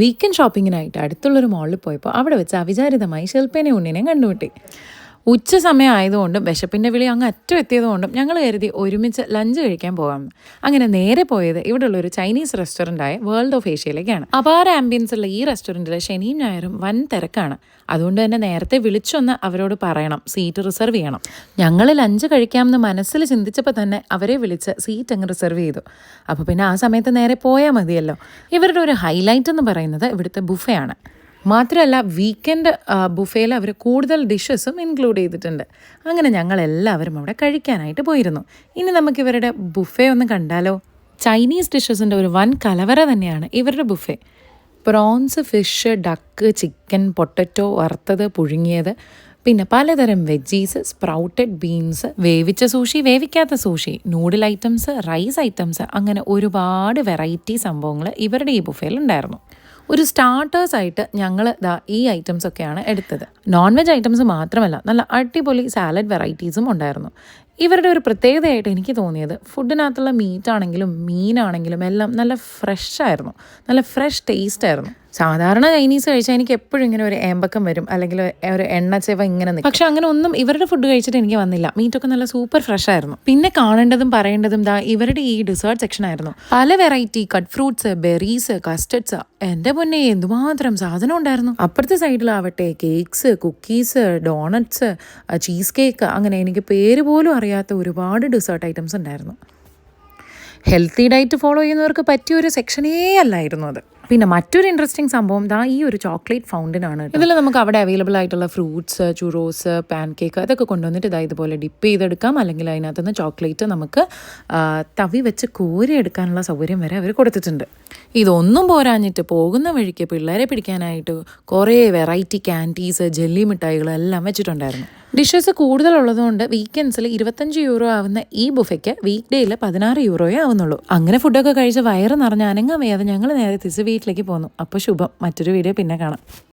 Weekend ഷോപ്പിങ്ങിനായിട്ട് അടുത്തുള്ളൊരു മാളിൽ പോയപ്പോൾ അവിടെ വെച്ച് അവിചാരിതമായി ശില്പേനെ ഉണ്ണിനെ കണ്ടുമുട്ടി. ഉച്ച സമയം ആയതുകൊണ്ടും വിശപ്പിൻ്റെ വിളി അങ്ങ് അറ്റം എത്തിയതുകൊണ്ടും ഞങ്ങൾ കരുതി ഒരുമിച്ച് ലഞ്ച് കഴിക്കാൻ പോകാമെന്ന്. അങ്ങനെ നേരെ പോയത് ഇവിടെയുള്ള ഒരു ചൈനീസ് റെസ്റ്റോറൻ്റായ വേൾഡ് ഓഫ് ഏഷ്യയിലേക്കാണ്. അപാര ആംബിയൻസ് ഉള്ള ഈ റെസ്റ്റോറൻറ്റിൽ ശനിയും ഞായറും വൻ തിരക്കാണ്. അതുകൊണ്ട് തന്നെ നേരത്തെ വിളിച്ചൊന്ന് അവരോട് പറയണം, സീറ്റ് റിസർവ് ചെയ്യണം. ഞങ്ങൾ ലഞ്ച് കഴിക്കാമെന്ന് മനസ്സിൽ ചിന്തിച്ചപ്പോൾ തന്നെ അവരെ വിളിച്ച് സീറ്റ് അങ്ങ് റിസർവ് ചെയ്തു. അപ്പോൾ പിന്നെ ആ സമയത്ത് നേരെ പോയാൽ മതിയല്ലോ. ഇവരുടെ ഒരു ഹൈലൈറ്റ് എന്ന് പറയുന്നത് ഇവിടുത്തെ ബുഫയാണ്. മാത്രമല്ല വീക്കെൻഡ് ബുഫേയിൽ അവർ കൂടുതൽ ഡിഷസും ഇൻക്ലൂഡ് ചെയ്തിട്ടുണ്ട്. അങ്ങനെ ഞങ്ങളെല്ലാവരും അവിടെ കഴിക്കാനായിട്ട് പോയിരുന്നു. ഇനി നമുക്കിവരുടെ ബുഫേ ഒന്ന് കണ്ടാലോ. ചൈനീസ് ഡിഷസിൻ്റെ ഒരു വൻ കലവറ തന്നെയാണ് ഇവരുടെ buffet. Prawns, fish, duck, chicken, potato, വറുത്തത്, പുഴുങ്ങിയത്, പിന്നെ പലതരം വെജീസ്, സ്പ്രൗട്ടഡ് ബീൻസ്, വേവിച്ച സൂഷി, വേവിക്കാത്ത sushi, noodle items, rice items, അങ്ങനെ ഒരുപാട് വെറൈറ്റി സംഭവങ്ങൾ ഇവരുടെ ഈ ബുഫേയിൽ ഉണ്ടായിരുന്നു. ഒരു സ്റ്റാർട്ടേഴ്സായിട്ട് ഞങ്ങൾ ഈ ഐറ്റംസൊക്കെയാണ് എടുത്തത്. നോൺ വെജ് ഐറ്റംസ് മാത്രമല്ല, നല്ല അടിപൊളി സാലഡ് വെറൈറ്റീസും ഉണ്ടായിരുന്നു. ഇവരുടെ ഒരു പ്രത്യേകതയായിട്ട് എനിക്ക് തോന്നിയത് ഫുഡിനകത്തുള്ള മീറ്റാണെങ്കിലും മീനാണെങ്കിലും എല്ലാം നല്ല ഫ്രഷായിരുന്നു, നല്ല ഫ്രഷ് ടേസ്റ്റ് ആയിരുന്നു. സാധാരണ ചൈനീസ് കഴിച്ചാൽ എനിക്ക് എപ്പോഴും ഇങ്ങനെ ഒരു ഏമ്പക്കം വരും, അല്ലെങ്കിൽ ഒരു എണ്ണച്ചെവ ഇങ്ങനെ നിൽക്കും. പക്ഷെ അങ്ങനെ ഒന്നും ഇവരുടെ ഫുഡ് കഴിച്ചിട്ട് എനിക്ക് വന്നില്ല. മീറ്റൊക്കെ നല്ല സൂപ്പർ ഫ്രഷ് ആയിരുന്നു. പിന്നെ കാണേണ്ടതും പറയേണ്ടതും ഇവരുടെ ഈ ഡെസേർട്ട് സെക്ഷൻ ആയിരുന്നു. പല variety cut fruits, berries, custards, എൻ്റെ മുന്നേ എന്തുമാത്രം സാധനം ഉണ്ടായിരുന്നു. അപ്പുറത്തെ സൈഡിലാവട്ടെ cakes, cookies, doughnuts, cheese cake, അങ്ങനെ എനിക്ക് പേര് പോലും അറിയാത്ത ഒരുപാട് ഡെസേർട്ട് ഐറ്റംസ് ഉണ്ടായിരുന്നു. ഹെൽത്തി ഡയറ്റ് ഫോളോ ചെയ്യുന്നവർക്ക് പറ്റിയൊരു സെക്ഷനേ അല്ലായിരുന്നു അത്. പിന്നെ മറ്റൊരു ഇൻട്രസ്റ്റിംഗ് സംഭവം ഈ ഒരു ചോക്ലേറ്റ് ഫൗണ്ടനാണ്. ഇതിൽ നമുക്ക് അവിടെ അവൈലബിൾ ആയിട്ടുള്ള ഫ്രൂട്ട്സ്, ചുറോസ്, പാൻ കേക്ക് അതൊക്കെ കൊണ്ടുവന്നിട്ട് ഇതുപോലെ ഡിപ്പ് ചെയ്തെടുക്കാം. അല്ലെങ്കിൽ അതിനകത്തുനിന്ന് ചോക്ലേറ്റ് നമുക്ക് തവി വെച്ച് കോരിയെടുക്കാനുള്ള സൗകര്യം വരെ അവർ കൊടുത്തിട്ടുണ്ട്. ഇതൊന്നും പോരാഞ്ഞിട്ട് പോകുന്ന വഴിക്ക് പിള്ളേരെ പിടിക്കാനായിട്ട് കുറേ വെറൈറ്റി ക്യാൻഡീസ്, ജെല്ലി മിഠായികൾ എല്ലാം വെച്ചിട്ടുണ്ടായിരുന്നു. ഡിഷസ് കൂടുതലുള്ളതുകൊണ്ട് വീക്കെൻഡ്സിൽ 25 യൂറോ ആവുന്ന ഈ ബുഫയ്ക്ക് വീക്ക് ഡേയിൽ 16 യൂറോയേ ആവുന്നുള്ളൂ. അങ്ങനെ ഫുഡൊക്കെ കഴിച്ച് വയറ് നിറഞ്ഞ് അനങ്ങാൻ വയ്യാതെ ഞങ്ങൾ നേരെ തിരിച്ച് വീട്ടിലേക്ക് പോന്നു. അപ്പോൾ ശുഭം. മറ്റൊരു വീഡിയോ പിന്നെ കാണാം.